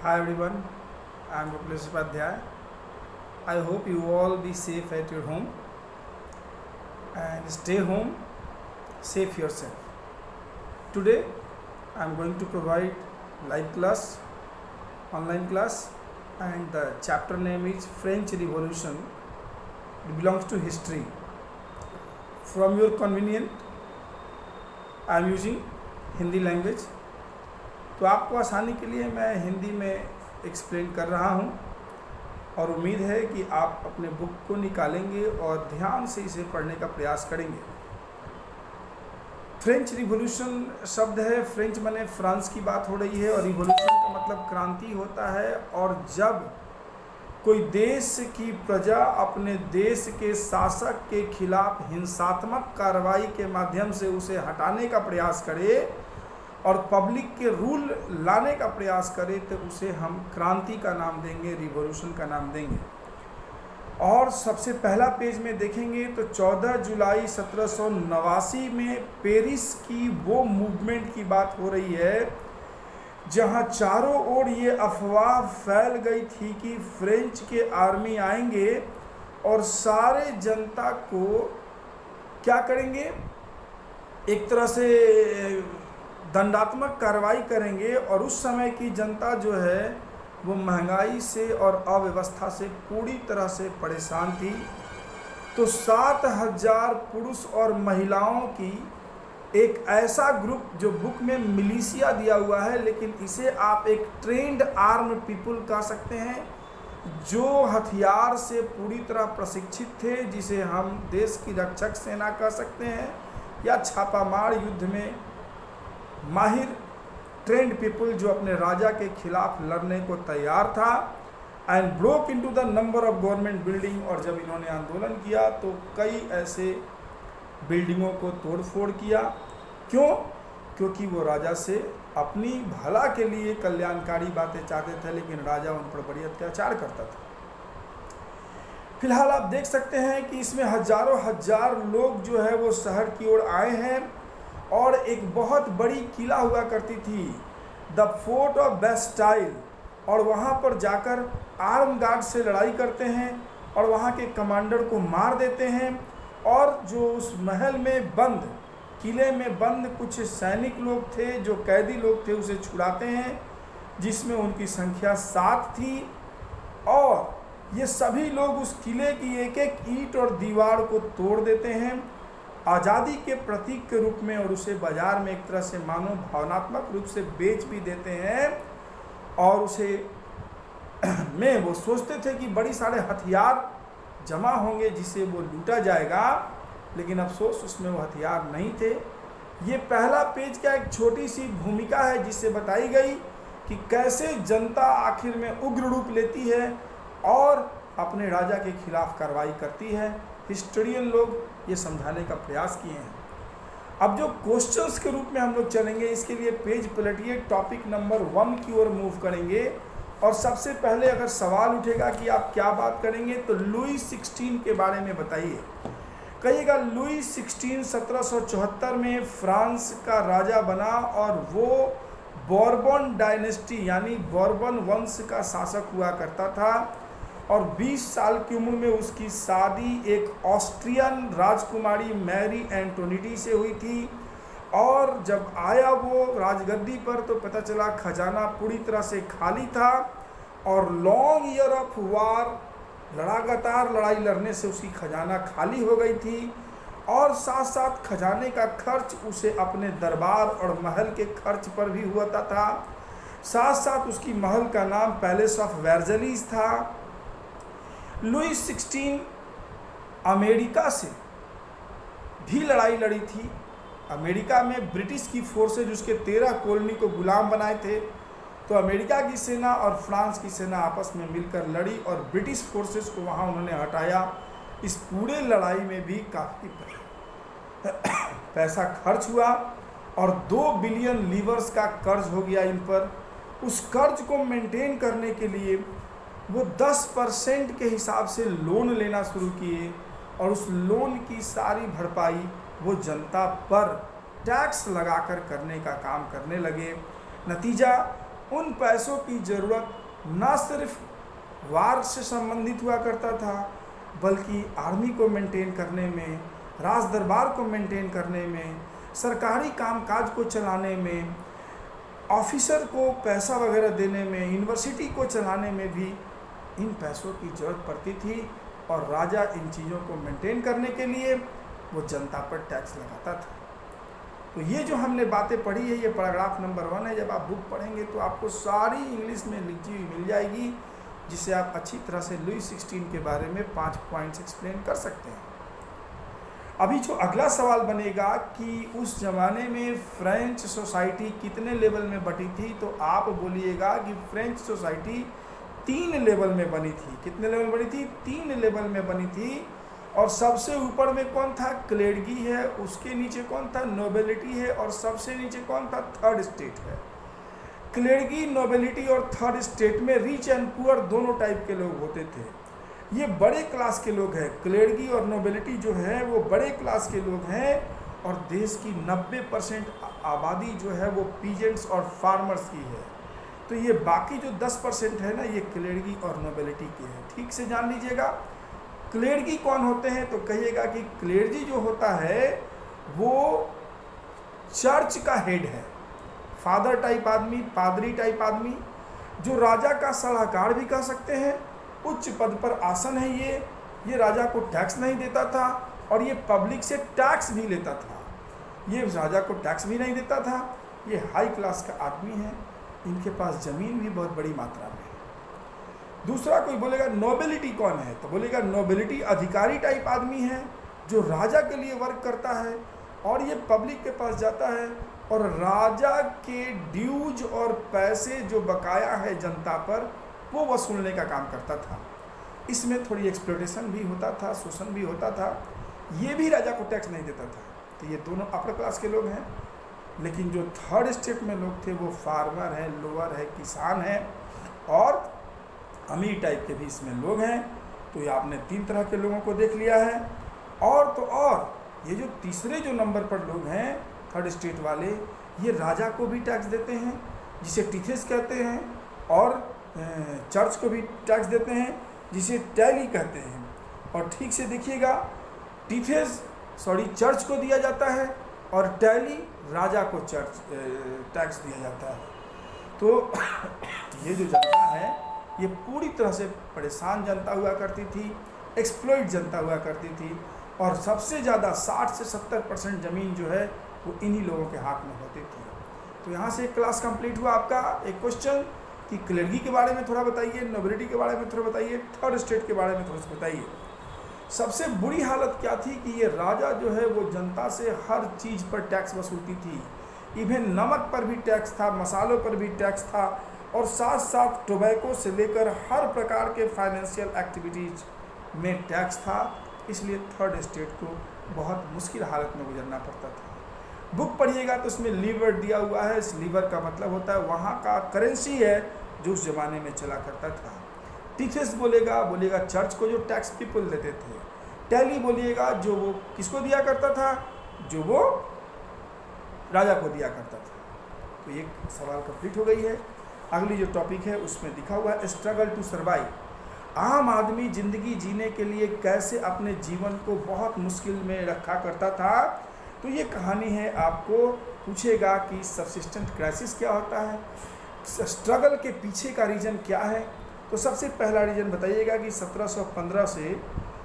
Hi everyone, I am Gokulesh Upadhyay. I hope you all be safe at your home and stay home, safe yourself. Today I am going to provide live class, online class, and the chapter name is French Revolution. It belongs to history. From your convenience, I am using Hindi language. तो आपको आसानी के लिए मैं हिंदी में explain कर रहा हूँ और उम्मीद है कि आप अपने बुक को निकालेंगे और ध्यान से इसे पढ़ने का प्रयास करेंगे। फ्रेंच रिवॉल्यूशन शब्द है, फ्रेंच माने फ्रांस की बात हो रही है और रिवॉल्यूशन का मतलब क्रांति होता है। और जब कोई देश की प्रजा अपने देश के शासक के खिलाफ हिंसात्मक कार्रवाई के माध्यम से उसे हटाने का प्रयास करे और पब्लिक के रूल लाने का प्रयास करे तो उसे हम क्रांति का नाम देंगे, रिवॉल्यूशन का नाम देंगे। और सबसे पहला पेज में देखेंगे तो 14 जुलाई 1789 में पेरिस की वो मूवमेंट की बात हो रही है जहां चारों ओर ये अफवाह फैल गई थी कि फ्रेंच के आर्मी आएंगे और सारे जनता को क्या करेंगे, एक तरह से दंडात्मक कार्रवाई करेंगे। और उस समय की जनता जो है वो महंगाई से और अव्यवस्था से पूरी तरह से परेशान थी। तो 7,000 पुरुष और महिलाओं की एक ऐसा ग्रुप जो बुक में मिलिशिया दिया हुआ है, लेकिन इसे आप एक ट्रेंड आर्म पीपुल कह सकते हैं, जो हथियार से पूरी तरह प्रशिक्षित थे, जिसे हम देश की रक्षक सेना कह सकते हैं या छापामार युद्ध में माहिर ट्रेंड पीपुल जो अपने राजा के खिलाफ लड़ने को तैयार था। And broke into the number of government building. और जब इन्होंने आंदोलन किया तो कई ऐसे बिल्डिंगों को तोड़ फोड़ किया। क्यों? क्योंकि वो राजा से अपनी भला के लिए कल्याणकारी बातें चाहते थे, लेकिन राजा उन पर बड़ी अत्याचार करता था। फिलहाल आप देख सकते हैं कि इसमें हजारों हजार लोग जो है वो शहर की ओर आए हैं और एक बहुत बड़ी किला हुआ करती थी, द फोर्ट ऑफ बेस्टाइल। और वहाँ पर जाकर आर्म गार्ड से लड़ाई करते हैं और वहाँ के कमांडर को मार देते हैं। और जो उस महल में बंद, किले में बंद कुछ सैनिक लोग थे, जो कैदी लोग थे, उसे छुड़ाते हैं, जिसमें उनकी संख्या 7 थी। और ये सभी लोग उस किले की एक एक ईंट और दीवार को तोड़ देते हैं आज़ादी के प्रतीक के रूप में, और उसे बाजार में एक तरह से मानो भावनात्मक रूप से बेच भी देते हैं। और उसे में वो सोचते थे कि बड़ी सारे हथियार जमा होंगे जिसे वो लूटा जाएगा, लेकिन अफसोस उसमें वो हथियार नहीं थे। ये पहला पेज का एक छोटी सी भूमिका है जिससे बताई गई कि कैसे जनता आखिर में उग्र रूप लेती है और अपने राजा के खिलाफ कार्रवाई करती है। हिस्टोरियन लोग ये समझाने का प्रयास किए हैं। अब जो क्वेश्चंस के रूप में हम लोग चलेंगे, इसके लिए पेज पलटिए, टॉपिक नंबर 1 की ओर मूव करेंगे। और सबसे पहले अगर सवाल उठेगा कि आप क्या बात करेंगे, तो लुई 16 के बारे में बताइए। कहिएगा लुई 16 1774 में फ्रांस का राजा बना और वो बोर्बन डायनेस्टी यानी बोर्बन वंश का शासक हुआ करता था। और 20 साल की उम्र में उसकी शादी एक ऑस्ट्रियन राजकुमारी मैरी एंटोनिटी से हुई थी। और जब आया वो राजगद्दी पर तो पता चला खजाना पूरी तरह से खाली था और लॉन्ग ईयर ऑफ वार, लगातार लड़ाई लड़ने से उसकी खजाना खाली हो गई थी। और साथ साथ खजाने का खर्च उसे अपने दरबार और महल के खर्च पर भी होता था। साथ साथ उसकी महल का नाम पैलेस ऑफ वर्जलीज था। लुई 16 अमेरिका से भी लड़ाई लड़ी थी। अमेरिका में ब्रिटिश की फोर्सेज उसके 13 कॉलोनी को गुलाम बनाए थे। तो अमेरिका की सेना और फ्रांस की सेना आपस में मिलकर लड़ी और ब्रिटिश फोर्सेस को वहाँ उन्होंने हटाया। इस पूरे लड़ाई में भी काफ़ी पैसा खर्च हुआ और 2 बिलियन लीवर्स का कर्ज हो गया इन पर। उस कर्ज को मेंटेन करने के लिए वो 10% के हिसाब से लोन लेना शुरू किए और उस लोन की सारी भरपाई वो जनता पर टैक्स लगाकर करने का काम करने लगे। नतीजा उन पैसों की ज़रूरत ना सिर्फ वार से संबंधित हुआ करता था, बल्कि आर्मी को मेंटेन करने में, राज दरबार को मेंटेन करने में, सरकारी कामकाज को चलाने में, ऑफिसर को पैसा वगैरह देने में, यूनिवर्सिटी को चलाने में भी इन पैसों की ज़रूरत पड़ती थी। और राजा इन चीज़ों को मेंटेन करने के लिए वो जनता पर टैक्स लगाता था। तो ये जो हमने बातें पढ़ी है, ये पैराग्राफ नंबर 1 है। जब आप बुक पढ़ेंगे तो आपको सारी इंग्लिश में लिखी हुई मिल जाएगी, जिससे आप अच्छी तरह से लुई 16 के बारे में 5 पॉइंट्स एक्सप्लेन कर सकते हैं। अभी जो अगला सवाल बनेगा कि उस ज़माने में फ्रेंच सोसाइटी कितने लेवल में बटी थी, तो आप बोलिएगा कि फ्रेंच सोसाइटी 3 लेवल में बनी थी। कितने लेवल बनी थी? 3 लेवल में बनी थी। और सबसे ऊपर में कौन था? क्लेर्गी है। उसके नीचे कौन था? नोबेलिटी है। और सबसे नीचे कौन था? थर्ड स्टेट है। क्लेर्गी, नोबेलिटी और थर्ड स्टेट में रिच एंड पुअर दोनों टाइप के लोग होते थे। ये बड़े क्लास के लोग हैं। क्लेर्गी और नोबेलिटी जो है वो बड़े क्लास के लोग हैं। और देश की 90% आबादी जो है वो पीजेंट्स और फार्मर्स की है। तो ये बाकी जो 10% है ना, ये क्लेर्गी और नोबेलिटी के हैं। ठीक से जान लीजिएगा। क्लेर्गी कौन होते हैं? तो कहिएगा कि क्लेर्गी जो होता है वो चर्च का हेड है, फादर टाइप आदमी, पादरी टाइप आदमी, जो राजा का सलाहकार भी कह सकते हैं। उच्च पद पर आसन है ये राजा को टैक्स नहीं देता था और ये पब्लिक से टैक्स भी लेता था। ये राजा को टैक्स भी नहीं देता था। ये हाई क्लास का आदमी है। इनके पास ज़मीन भी बहुत बड़ी मात्रा में है। दूसरा कोई बोलेगा नोबेलिटी कौन है? तो बोलेगा नोबेलिटी अधिकारी टाइप आदमी है, जो राजा के लिए वर्क करता है और ये पब्लिक के पास जाता है और राजा के ड्यूज और पैसे जो बकाया है जनता पर, वो वसूलने का काम करता था। इसमें थोड़ी एक्सप्लॉयटेशन भी होता था, शोषण भी होता था। ये भी राजा को टैक्स नहीं देता था। तो ये दोनों अपर क्लास के लोग हैं। लेकिन जो थर्ड स्टेट में लोग थे वो फार्मर है, लोअर है, किसान है और अमीर टाइप के भी इसमें लोग हैं। तो ये आपने 3 तरह के लोगों को देख लिया है। और तो और ये जो तीसरे जो नंबर पर लोग हैं थर्ड स्टेट वाले, ये राजा को भी टैक्स देते हैं, जिसे टीथेस कहते हैं, और चर्च को भी टैक्स देते हैं, जिसे टैली कहते हैं। और ठीक से देखिएगा, चर्च को दिया जाता है और टैली राजा को टैक्स दिया जाता है। तो ये जो जनता है ये पूरी तरह से परेशान जनता हुआ करती थी, एक्सप्लॉइट जनता हुआ करती थी। और सबसे ज़्यादा 60 से 70% ज़मीन जो है वो इन्हीं लोगों के हाथ में होती थी। तो यहाँ से एक क्लास कंप्लीट हुआ आपका। एक क्वेश्चन कि क्लेर्गी के बारे में थोड़ा बताइए, नोबेलिटी के बारे में थोड़ा बताइए, थर्ड स्टेट के बारे में थोड़ा सा बताइए। सबसे बुरी हालत क्या थी कि ये राजा जो है वो जनता से हर चीज़ पर टैक्स वसूलती थी। इवन नमक पर भी टैक्स था, मसालों पर भी टैक्स था, और साथ साथ टोबैको से लेकर हर प्रकार के फाइनेंशियल एक्टिविटीज़ में टैक्स था। इसलिए थर्ड स्टेट को बहुत मुश्किल हालत में गुजरना पड़ता था। बुक पढ़िएगा तो इसमें लीवर दिया हुआ है। इस लीवर का मतलब होता है वहाँ का करेंसी है जो उस ज़माने में चला करता था। टीथेस बोलेगा चर्च को जो टैक्स पीपल देते थे। टैली बोलिएगा जो वो किसको दिया करता था? जो वो राजा को दिया करता था। तो ये सवाल कंप्लीट हो गई है। अगली जो टॉपिक है उसमें लिखा हुआ है स्ट्रगल टू सर्वाइव। आम आदमी ज़िंदगी जीने के लिए कैसे अपने जीवन को बहुत मुश्किल में रखा करता था। तो ये कहानी है। आपको पूछेगा कि सबसिस्टेंट क्राइसिस क्या होता है, स्ट्रगल के पीछे का रीज़न क्या है। तो सबसे पहला रीज़न बताइएगा कि 1715 से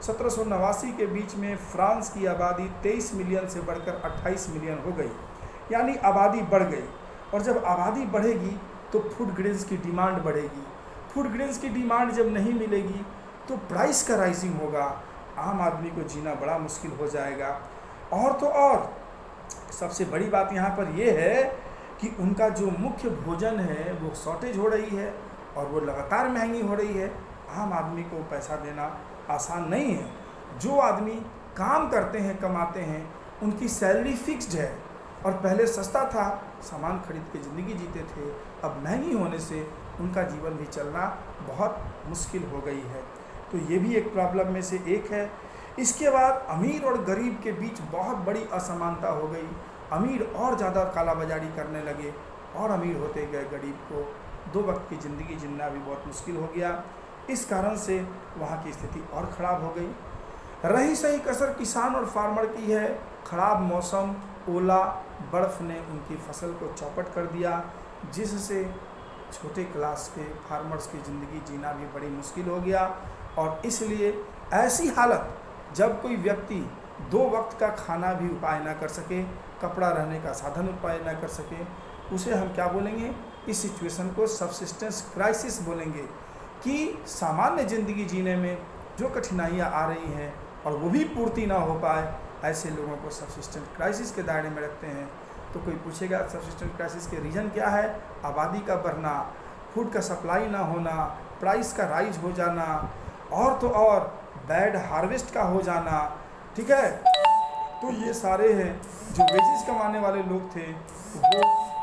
1789 के बीच में फ्रांस की आबादी 23 मिलियन से बढ़कर 28 मिलियन हो गई, यानी आबादी बढ़ गई। और जब आबादी बढ़ेगी तो फूड ग्रेन्स की डिमांड बढ़ेगी। फूड ग्रेन्स की डिमांड जब नहीं मिलेगी तो प्राइस का राइजिंग होगा, आम आदमी को जीना बड़ा मुश्किल हो जाएगा। और तो और सबसे बड़ी बात यहाँ पर यह है कि उनका जो मुख्य भोजन है वो शॉर्टेज हो रही है और वो लगातार महंगी हो रही है। आम आदमी को पैसा देना आसान नहीं है। जो आदमी काम करते हैं, कमाते हैं, उनकी सैलरी फिक्स्ड है और पहले सस्ता था, सामान खरीद के ज़िंदगी जीते थे। अब महंगी होने से उनका जीवन भी चलना बहुत मुश्किल हो गई है। तो ये भी एक प्रॉब्लम में से एक है। इसके बाद अमीर और गरीब के बीच बहुत बड़ी असमानता हो गई। अमीर और ज़्यादा कालाबाजारी करने लगे और अमीर होते गए, गरीब को 2 वक्त की ज़िंदगी जीना भी बहुत मुश्किल हो गया। इस कारण से वहाँ की स्थिति और ख़राब हो गई। रही सही कसर किसान और फार्मर की है, ख़राब मौसम, ओला, बर्फ़ ने उनकी फसल को चौपट कर दिया, जिससे छोटे क्लास के फार्मर्स की ज़िंदगी जीना भी बड़ी मुश्किल हो गया। और इसलिए ऐसी हालत जब कोई व्यक्ति 2 वक्त का खाना भी उपाय ना कर सके, कपड़ा रहने का साधन उपाय ना कर सके, उसे हम क्या बोलेंगे? इस सिचुएशन को सबसिस्टेंस क्राइसिस बोलेंगे कि सामान्य ज़िंदगी जीने में जो कठिनाइयाँ आ रही हैं और वो भी पूर्ति ना हो पाए, ऐसे लोगों को सबसिस्टेंस क्राइसिस के दायरे में रखते हैं। तो कोई पूछेगा सबसिस्टेंस क्राइसिस के रीज़न क्या है? आबादी का बढ़ना, फूड का सप्लाई ना होना, प्राइस का राइज हो जाना, और तो और बैड हार्वेस्ट का हो जाना, ठीक है। तो ये सारे हैं जो वेजेस कमाने वाले लोग थे, वो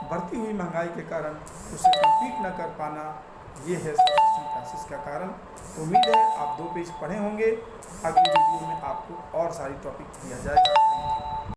बढ़ती हुई महंगाई के कारण उसे कम्पीट न कर पाना, ये है सबसिस्टेंस क्राइसिस का कारण। तो उम्मीद है आप 2 पेज पढ़े होंगे। अगली वीडियो में आपको और सारी टॉपिक दिया जाएगा।